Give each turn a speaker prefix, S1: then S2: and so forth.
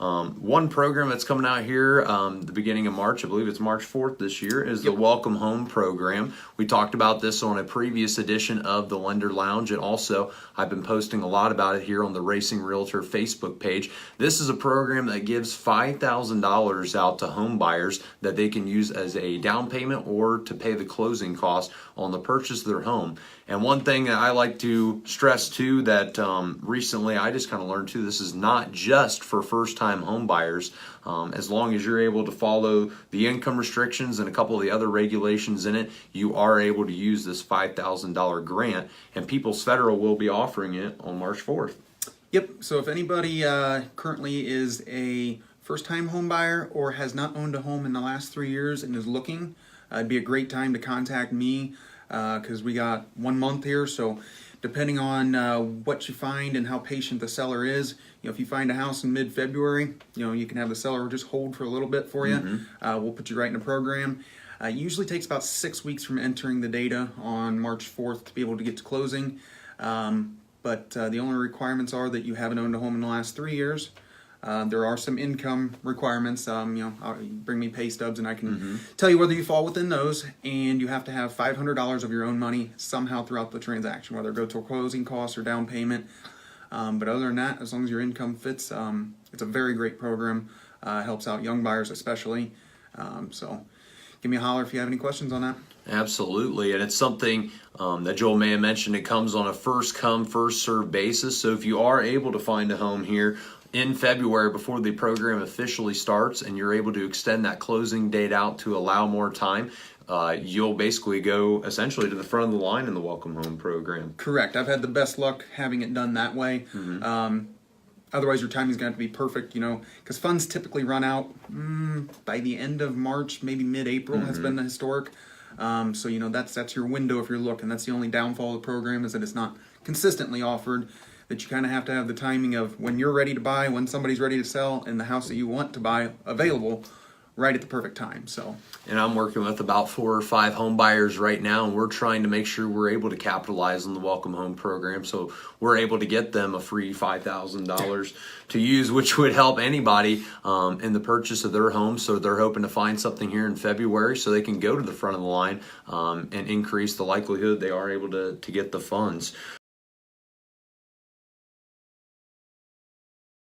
S1: One program that's coming out here the beginning of March, I believe it's March 4th this year, is the Welcome Home program. We talked about this on a previous edition of the Lender Lounge, and also I've been posting a lot about it here on the Racing Realtor Facebook page. This is a program that gives $5,000 out to home buyers that they can use as a down payment or to pay the closing costs on the purchase of their home. And one thing that I like to stress too, that recently I just kind of learned too, this is not just for first-time home buyers. As long as you're able to follow the income restrictions and a couple of the other regulations in it, you are able to use this $5,000 grant, and People's Federal will be offering it on March 4th.
S2: Yep, so if anybody currently is a first-time home buyer or has not owned a home in the last 3 years and is looking, it'd be a great time to contact me because we got 1 month here. So depending on what you find and how patient the seller is, if you find a house in mid-February, you can have the seller just hold for a little bit for you. We'll put you right in a program. It usually takes about 6 weeks from entering the data on March 4th to be able to get to closing. But the only requirements are that you haven't owned a home in the last 3 years. There are some income requirements. Bring me pay stubs and I can tell you whether you fall within those. And you have to have $500 of your own money somehow throughout the transaction, whether it go to closing costs or down payment. But other than that, as long as your income fits, it's a very great program. Helps out young buyers especially. So give me a holler if you have any questions on that.
S1: Absolutely, and it's something that Joel may have mentioned. It comes on a first come, first served basis. So if you are able to find a home here in February before the program officially starts and you're able to extend that closing date out to allow more time, you'll basically go essentially to the front of the line in the Welcome Home program.
S2: Correct. I've had the best luck having it done that way. Otherwise, your timing's going to have to be perfect, because funds typically run out by the end of March, maybe mid-April has been the historic. So, that's your window if you're looking. That's the only downfall of the program is that it's not consistently offered, that you kind of have to have the timing of when you're ready to buy, when somebody's ready to sell, and the house that you want to buy available right at the perfect time.
S1: And I'm working with about 4 or 5 home buyers right now, and we're trying to make sure we're able to capitalize on the Welcome Home program, so we're able to get them a free $5,000 to use, which would help anybody in the purchase of their home. So they're hoping to find something here in February so they can go to the front of the line and increase the likelihood they are able to get the funds.